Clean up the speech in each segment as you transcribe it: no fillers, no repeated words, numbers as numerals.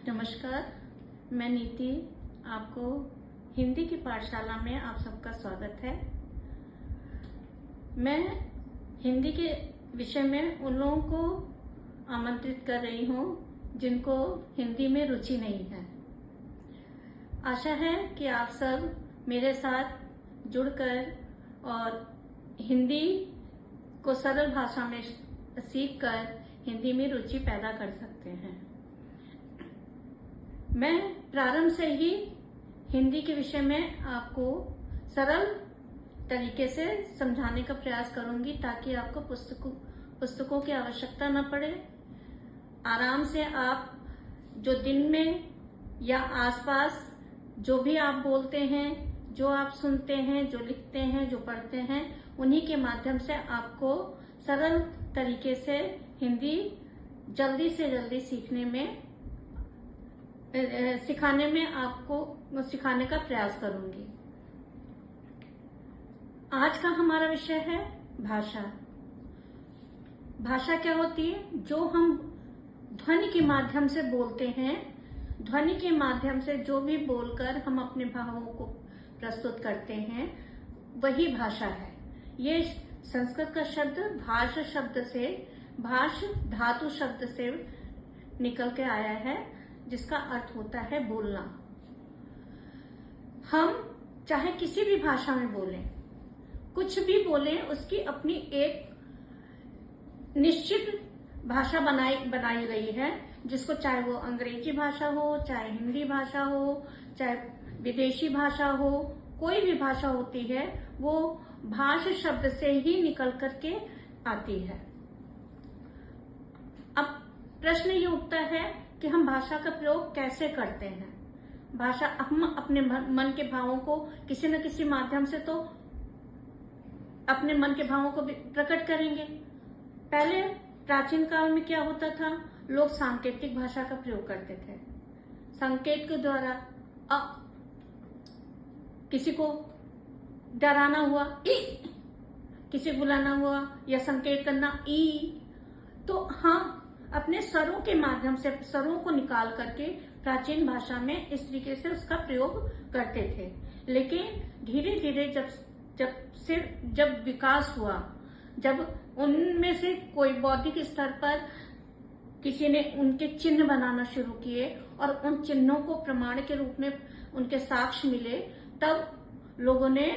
नमस्कार, मैं नीति। आपको हिंदी की पाठशाला में आप सबका स्वागत है। मैं हिंदी के विषय में उन लोगों को आमंत्रित कर रही हूँ जिनको हिंदी में रुचि नहीं है। आशा है कि आप सब मेरे साथ जुड़कर और हिंदी को सरल भाषा में सीखकर हिंदी में रुचि पैदा कर सकते हैं। मैं प्रारंभ से ही हिंदी के विषय में आपको सरल तरीके से समझाने का प्रयास करूंगी ताकि आपको पुस्तकों की आवश्यकता न पड़े। आराम से आप जो दिन में या आसपास जो भी आप बोलते हैं, जो आप सुनते हैं, जो लिखते हैं, जो पढ़ते हैं, उन्हीं के माध्यम से आपको सरल तरीके से हिंदी जल्दी से जल्दी सिखाने में आपको सिखाने का प्रयास करूंगी। आज का हमारा विषय है भाषा। भाषा क्या होती है? जो हम ध्वनि के माध्यम से बोलते हैं, ध्वनि के माध्यम से जो भी बोलकर हम अपने भावों को प्रस्तुत करते हैं, वही भाषा है। ये संस्कृत का शब्द भाष शब्द से, भाष धातु शब्द से निकल के आया है, जिसका अर्थ होता है बोलना। हम चाहे किसी भी भाषा में बोलें, कुछ भी बोलें, उसकी अपनी एक निश्चित भाषा बनाई गई है, जिसको चाहे वो अंग्रेजी भाषा हो, चाहे हिंदी भाषा हो, चाहे विदेशी भाषा हो, कोई भी भाषा होती है, वो भाष शब्द से ही निकल करके आती है। अब प्रश्न ये उठता है कि हम भाषा का प्रयोग कैसे करते हैं। भाषा हम अपने मन के भावों को किसी न किसी माध्यम से तो अपने मन के भावों को प्रकट करेंगे। पहले प्राचीन काल में क्या होता था? लोग सांकेतिक भाषा का प्रयोग करते थे। संकेत के द्वारा किसी को डराना हुआ ई, किसी को बुलाना हुआ या संकेत करना ई, तो हाँ, अपने स्वरों के माध्यम से स्वरों को निकाल करके प्राचीन भाषा में इस तरीके से उसका प्रयोग करते थे। लेकिन धीरे धीरे जब विकास हुआ, जब उनमें से कोई बौद्धिक स्तर पर किसी ने उनके चिन्ह बनाना शुरू किए और उन चिन्हों को प्रमाण के रूप में उनके साक्ष्य मिले, तब लोगों ने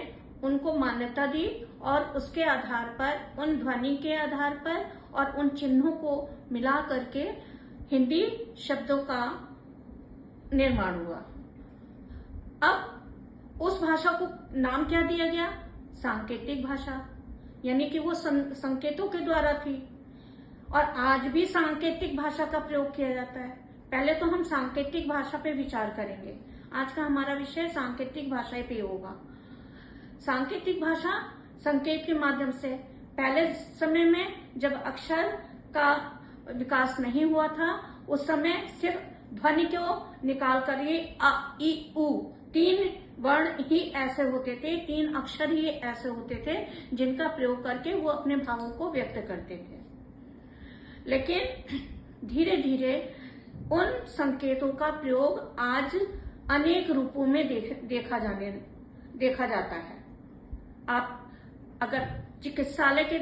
उनको मान्यता दी और उसके आधार पर, उन ध्वनि के आधार पर और उन चिन्हों को मिला करके हिंदी शब्दों का निर्माण हुआ। अब उस भाषा को नाम क्या दिया गया? सांकेतिक भाषा, यानी कि वो संकेतों के द्वारा थी। और आज भी सांकेतिक भाषा का प्रयोग किया जाता है। पहले तो हम सांकेतिक भाषा पे विचार करेंगे। आज का हमारा विषय सांकेतिक भाषा पे होगा। सांकेतिक भाषा संकेत के माध्यम से, पहले समय में जब अक्षर का विकास नहीं हुआ था, उस समय सिर्फ ध्वनि को निकाल कर ये अ ई उ, 3 वर्ण ही ऐसे होते थे, 3 अक्षर ही ऐसे होते थे जिनका प्रयोग करके वो अपने भावों को व्यक्त करते थे। लेकिन धीरे धीरे उन संकेतों का प्रयोग आज अनेक रूपों में देखा जाता है। आप अगर चिकित्सालय के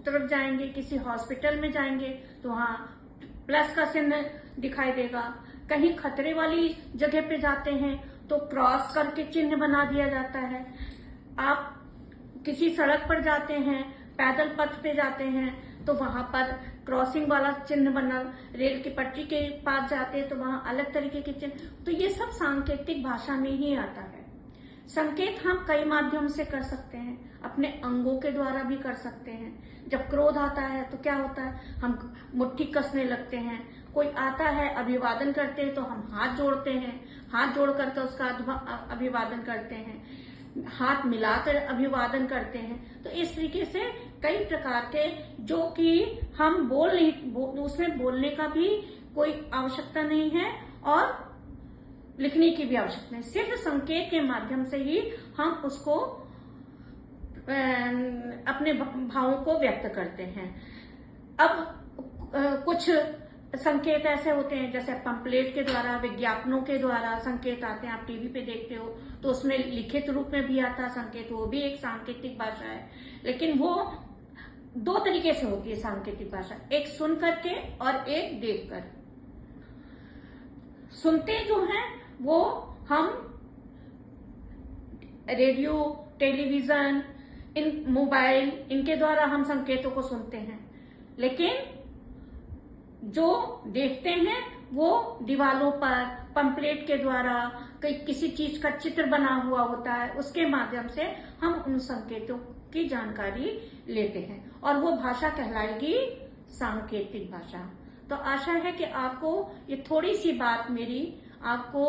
तरफ जाएंगे, किसी हॉस्पिटल में जाएंगे, तो वहां प्लस का चिन्ह दिखाई देगा। कहीं खतरे वाली जगह पे जाते हैं तो क्रॉस करके चिन्ह बना दिया जाता है। आप किसी सड़क पर जाते हैं, पैदल पथ पे जाते हैं, तो वहां पर क्रॉसिंग वाला चिन्ह बना, रेल की पटरी के पास जाते हैं तो वहां अलग तरीके के चिन्ह। तो ये सब सांकेतिक भाषा में ही आता है। संकेत हम कई माध्यम से कर सकते हैं, अपने अंगों के द्वारा भी कर सकते हैं। जब क्रोध आता है तो क्या होता है? हम मुट्ठी कसने लगते हैं। कोई आता है, अभिवादन करते हैं तो हम हाथ जोड़ते हैं, हाथ जोड़ करके उसका अभिवादन करते हैं, हाथ मिलाकर अभिवादन करते हैं। तो इस तरीके से कई प्रकार के, जो कि हम उसमें बोलने का भी कोई आवश्यकता नहीं है और लिखने की भी आवश्यकता नहीं, सिर्फ संकेत के माध्यम से ही हम उसको अपने भावों को व्यक्त करते हैं। अब कुछ संकेत ऐसे होते हैं जैसे पंपलेट के द्वारा, विज्ञापनों के द्वारा संकेत आते हैं। आप टीवी पे देखते हो तो उसमें लिखित रूप में भी आता है संकेत, वो भी एक सांकेतिक भाषा है। लेकिन वो दो तरीके से होती है सांकेतिक भाषा, एक सुन करके और एक देख कर। सुनते जो हैं वो हम रेडियो, टेलीविजन, इन मोबाइल, इनके द्वारा हम संकेतों को सुनते हैं। लेकिन जो देखते हैं वो दीवारों पर पंपलेट के द्वारा, किसी चीज का चित्र बना हुआ होता है, उसके माध्यम से हम उन संकेतों की जानकारी लेते हैं और वो भाषा कहलाएगी सांकेतिक भाषा। तो आशा है कि आपको ये थोड़ी सी बात मेरी आपको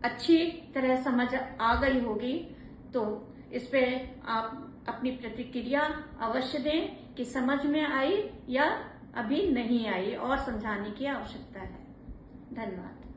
अच्छी तरह समझ आ गई होगी। तो इस पे आप अपनी प्रतिक्रिया अवश्य दें कि समझ में आई या अभी नहीं आई और समझाने की आवश्यकता है। धन्यवाद।